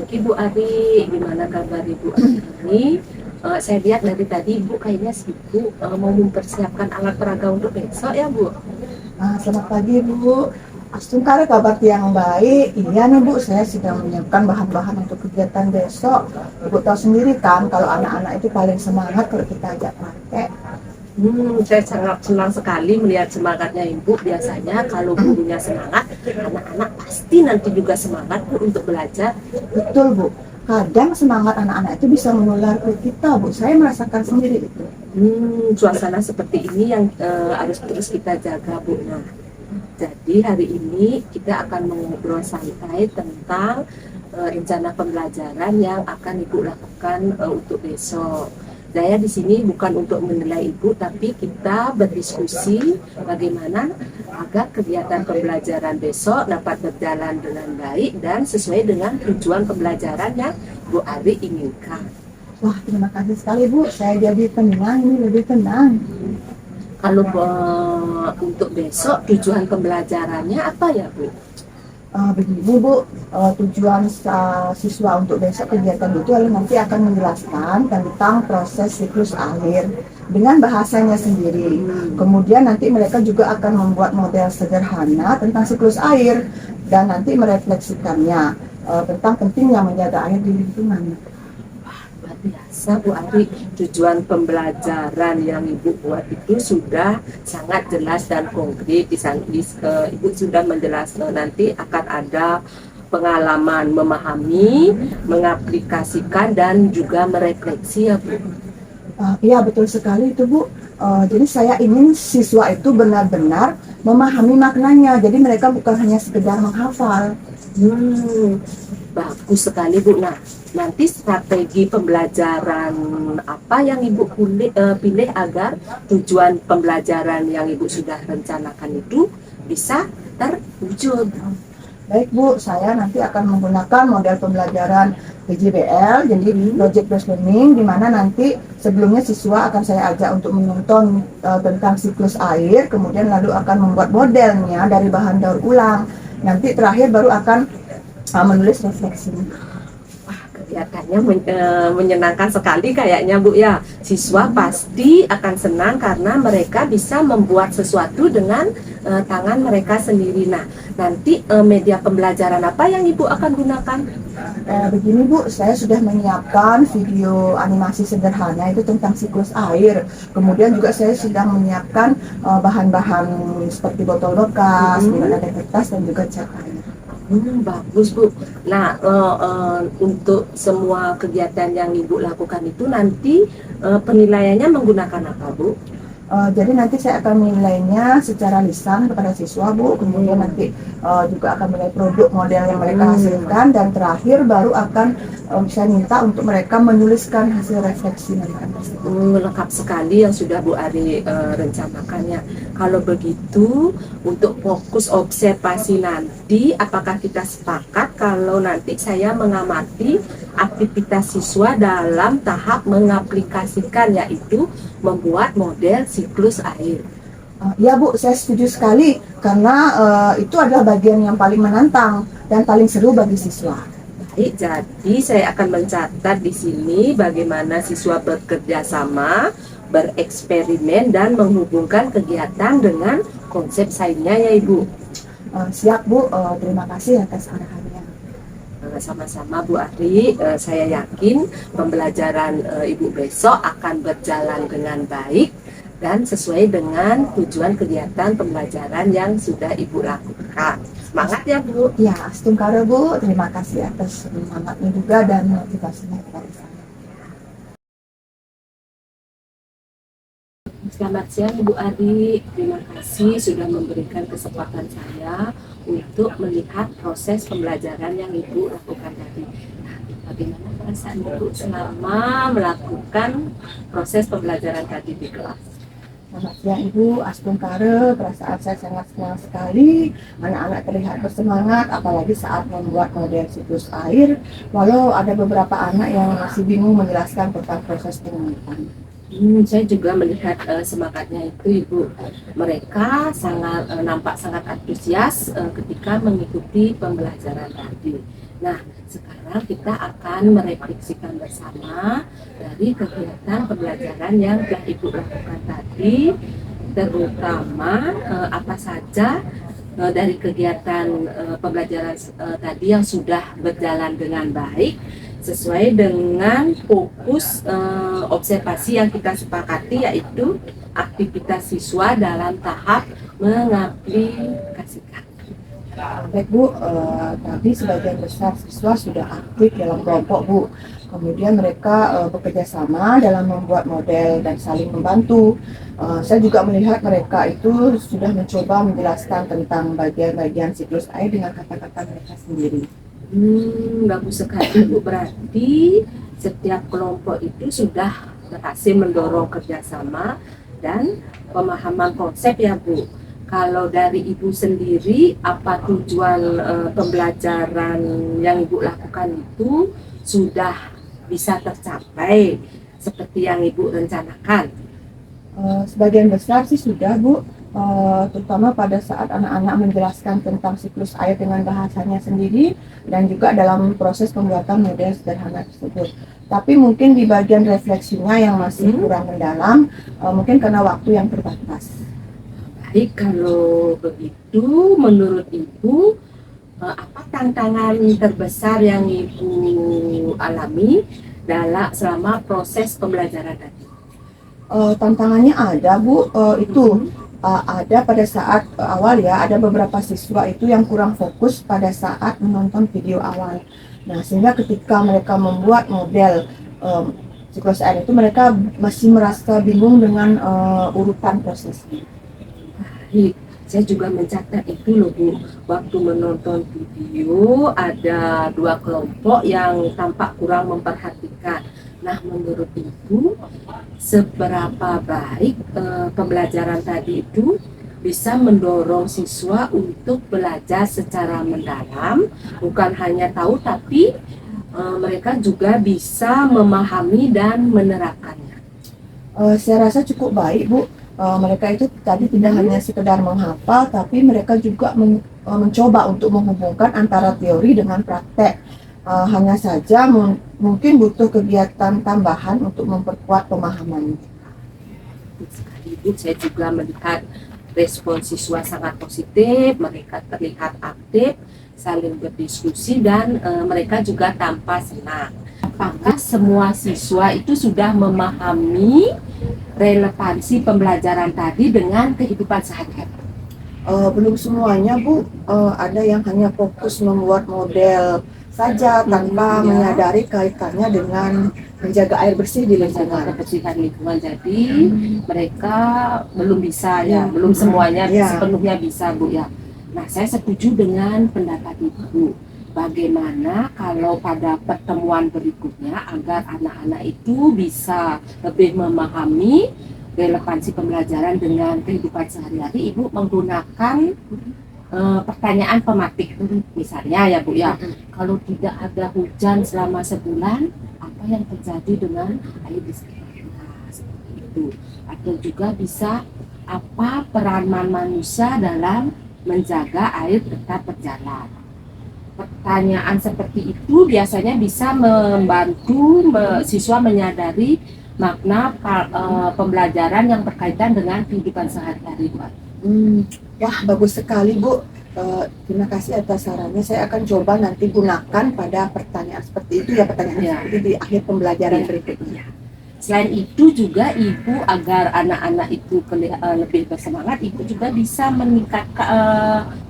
pagi Bu Ari, gimana kabar Ibu hari ini? Saya lihat dari tadi Ibu kayaknya sibuk mau mempersiapkan alat peraga untuk besok ya Bu? Selamat pagi Bu. Astungkar kabar yang baik. Iya nih Bu, saya sedang menyiapkan bahan-bahan untuk kegiatan besok. Ibu tahu sendiri kan, kalau anak-anak itu paling semangat kalau kita ajak pakai. Saya sangat senang sekali melihat semangatnya Ibu. Biasanya kalau gurunya semangat, anak-anak pasti nanti juga semangat Bu untuk belajar. Betul Bu. Kadang semangat anak-anak itu bisa menular ke kita Bu. Saya merasakan sendiri itu. Suasana seperti ini yang harus terus kita jaga Bu. Nah, jadi hari ini kita akan mengobrol santai tentang rencana pembelajaran yang akan Ibu lakukan untuk besok. Saya di sini bukan untuk menilai Ibu, tapi kita berdiskusi bagaimana agar kegiatan pembelajaran besok dapat berjalan dengan baik dan sesuai dengan tujuan pembelajaran yang Bu Ari inginkan. Wah, terima kasih sekali Bu. Saya jadi tenang, ini lebih tenang. Kalau untuk besok tujuan pembelajarannya apa ya Bu? Begini Bu, tujuan siswa untuk besok kegiatan itu lalu nanti akan menjelaskan tentang proses siklus air dengan bahasanya sendiri. Kemudian nanti mereka juga akan membuat model sederhana tentang siklus air dan nanti merefleksikannya tentang pentingnya menjaga air di lingkungan. Luar biasa Bu Ari, tujuan pembelajaran yang Ibu buat itu sudah sangat jelas dan konkret. Ibu sudah menjelaskan nanti akan ada pengalaman memahami, mengaplikasikan dan juga merefleksi ya Bu. Iya betul sekali itu Bu. Jadi saya ingin siswa itu benar-benar memahami maknanya. Jadi mereka bukan hanya sekedar menghafal. Bagus sekali Bu. Nah, nanti strategi pembelajaran apa yang Ibu pilih agar tujuan pembelajaran yang Ibu sudah rencanakan itu bisa terwujud. Baik Bu, saya nanti akan menggunakan model pembelajaran PJBL, jadi Project Based Learning, di mana nanti sebelumnya siswa akan saya ajak untuk menonton tentang siklus air, kemudian lalu akan membuat modelnya dari bahan daur ulang. Nanti terakhir baru akan menulis refleksi. Kelihatannya menyenangkan sekali kayaknya Bu ya. Siswa pasti akan senang karena mereka bisa membuat sesuatu dengan tangan mereka sendiri. Nah, nanti media pembelajaran apa yang Ibu akan gunakan? Begini Bu, saya sudah menyiapkan video animasi sederhana itu tentang siklus air. Kemudian juga saya sudah menyiapkan bahan-bahan seperti botol bekas, ada kertas dan juga cat air. Bagus Bu. Nah, untuk semua kegiatan yang Ibu lakukan itu nanti penilaiannya menggunakan apa Bu? Jadi nanti saya akan menilainya secara lisan kepada siswa Bu, kemudian nanti juga akan menilai produk model yang mereka hasilkan, dan terakhir baru akan saya minta untuk mereka menuliskan hasil refleksi mereka. Lengkap sekali yang sudah Bu Ari rencanakannya. Kalau begitu, untuk fokus observasi nanti, apakah kita sepakat kalau nanti saya mengamati aktivitas siswa dalam tahap mengaplikasikan, yaitu membuat model siklus air? Ya Bu, saya setuju sekali karena itu adalah bagian yang paling menantang dan paling seru bagi siswa. Baik, jadi saya akan mencatat di sini bagaimana siswa bekerja sama, bereksperimen dan menghubungkan kegiatan dengan konsep lainnya ya Ibu. Siap Bu, terima kasih atas arahannya. Sama-sama Bu Ari, saya yakin pembelajaran Ibu besok akan berjalan dengan baik dan sesuai dengan tujuan kegiatan pembelajaran yang sudah Ibu lakukan. Semangat ya Bu. Ya, astungkara Bu, terima kasih atas semangatnya juga dan motivasinya kepada saya. Selamat siang Ibu Ari, terima kasih sudah memberikan kesempatan saya untuk melihat proses pembelajaran yang Ibu lakukan tadi. Nah, bagaimana perasaan Ibu selama melakukan proses pembelajaran tadi di kelas? Selamat siang Ibu, astungkara, perasaan saya sangat senang sekali. Anak-anak terlihat bersemangat, apalagi saat membuat model siklus air. Walau ada beberapa anak yang masih bingung menjelaskan tentang proses pengamatan. Saya juga melihat semangatnya itu Ibu. Mereka nampak sangat antusias ketika mengikuti pembelajaran tadi. Nah, sekarang kita akan merefleksikan bersama dari kegiatan pembelajaran yang telah Ibu lakukan tadi, terutama apa saja dari kegiatan pembelajaran tadi yang sudah berjalan dengan baik sesuai dengan fokus observasi yang kita sepakati, yaitu aktivitas siswa dalam tahap mengaplikasikan. Baik Bu, tadi sebagian besar siswa sudah aktif dalam kelompok Bu. Kemudian mereka bekerja sama dalam membuat model dan saling membantu. Saya juga melihat mereka itu sudah mencoba menjelaskan tentang bagian-bagian siklus air dengan kata-kata mereka sendiri. Bagus sekali Bu, berarti setiap kelompok itu sudah berhasil mendorong kerjasama dan pemahaman konsep ya Bu. Kalau dari Ibu sendiri, apa tujuan pembelajaran yang Ibu lakukan itu sudah bisa tercapai seperti yang Ibu rencanakan? Sebagian besar sih sudah Bu, terutama pada saat anak-anak menjelaskan tentang siklus air dengan bahasanya sendiri dan juga dalam proses pembuatan model sederhana tersebut. Tapi mungkin di bagian refleksinya yang masih kurang mendalam, mungkin karena waktu yang terbatas. Baik, kalau begitu menurut Ibu, apa tantangan terbesar yang Ibu alami selama proses pembelajaran tadi? Tantangannya ada Bu, itu ada pada saat awal ya, ada beberapa siswa itu yang kurang fokus pada saat menonton video awal. Nah, sehingga ketika mereka membuat model siklus air itu, mereka masih merasa bingung dengan urutan prosesnya. Baik, saya juga mencatat itu loh Bu. Waktu menonton video ada 2 kelompok yang tampak kurang memperhatikan. Nah, menurut Ibu, seberapa baik pembelajaran tadi itu bisa mendorong siswa untuk belajar secara mendalam, bukan hanya tahu tapi mereka juga bisa memahami dan menerapkannya. Saya rasa cukup baik Bu. Mereka itu tadi tidak hanya sekedar menghafal, tapi mereka juga mencoba untuk menghubungkan antara teori dengan praktek. Hanya saja mungkin butuh kegiatan tambahan untuk memperkuat pemahamannya. Sekali Bu, saya juga melihat respon siswa sangat positif, mereka terlihat aktif, saling berdiskusi dan mereka juga tampak senang. Apakah semua siswa itu sudah memahami relevansi pembelajaran tadi dengan kehidupan sehari-hari? Belum semuanya Bu, ada yang hanya fokus membuat model saja tanpa menyadari kaitannya dengan menjaga air bersih di lingkungan. Kebersihan lingkungan, jadi mereka belum bisa ya, belum semuanya sepenuhnya bisa Bu ya. Nah, saya setuju dengan pendapat Ibu. Bagaimana kalau pada pertemuan berikutnya agar anak-anak itu bisa lebih memahami relevansi pembelajaran dengan kehidupan sehari-hari, Ibu menggunakan pertanyaan pematik misalnya ya Bu ya. Kalau tidak ada hujan selama sebulan, apa yang terjadi dengan air di sekitar kita, seperti itu. Atau juga bisa, apa peran manusia dalam menjaga air tetap berjalan. Pertanyaan seperti itu biasanya bisa membantu siswa menyadari makna pembelajaran yang berkaitan dengan kehidupan sehari-hari. Wah, bagus sekali Bu. Terima kasih atas sarannya. Saya akan coba nanti gunakan pada pertanyaan seperti itu ya, pertanyaan seperti di akhir pembelajaran berikutnya. Selain itu juga Ibu, agar anak-anak itu lebih bersemangat, Ibu juga bisa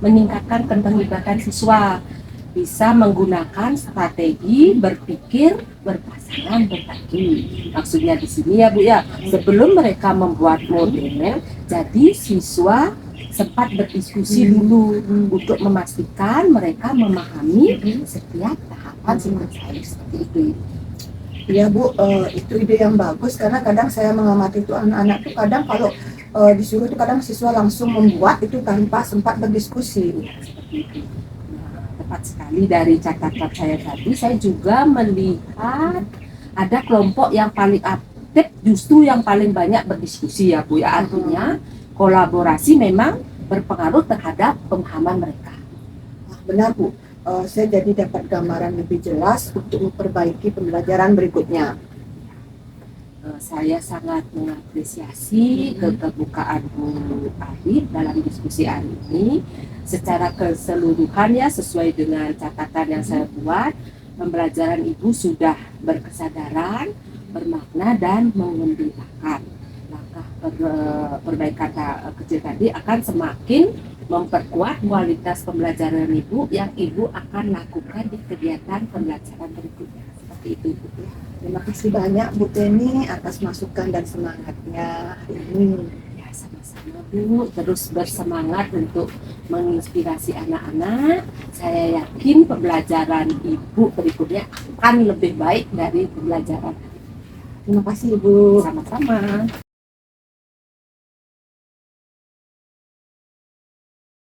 meningkatkan keterlibatan siswa. Bisa menggunakan strategi berpikir berpasangan berbagi. Maksudnya di sini ya Bu ya, sebelum mereka membuat model, jadi siswa sempat berdiskusi dulu untuk memastikan mereka memahami setiap tahapan seperti itu. Ya Bu, itu ide yang bagus karena kadang saya mengamati itu anak-anak itu kadang kalau disuruh itu kadang siswa langsung membuat itu tanpa sempat berdiskusi. Seperti itu. Tepat sekali dari catatan saya tadi, saya juga melihat ada kelompok yang paling aktif, justru yang paling banyak berdiskusi ya Bu ya. Artinya kolaborasi memang berpengaruh terhadap pemahaman mereka. Benar Bu, saya jadi dapat gambaran lebih jelas untuk memperbaiki pembelajaran berikutnya. Saya sangat mengapresiasi keterbukaan Bu Arif dalam diskusi hari ini. Secara keseluruhan ya, sesuai dengan catatan yang saya buat, pembelajaran Ibu sudah berkesadaran, bermakna, dan mengembirakan. Langkah perbaikan kecil tadi akan semakin memperkuat kualitas pembelajaran Ibu yang Ibu akan lakukan di kegiatan pembelajaran berikutnya. Seperti itu, Bu. Terima kasih banyak Bu Teni atas masukan dan semangatnya hari ini. Ya, sama-sama Bu, terus bersemangat untuk menginspirasi anak-anak. Saya yakin pembelajaran Ibu berikutnya akan lebih baik dari pembelajaran. Terima kasih Ibu. Sama-sama.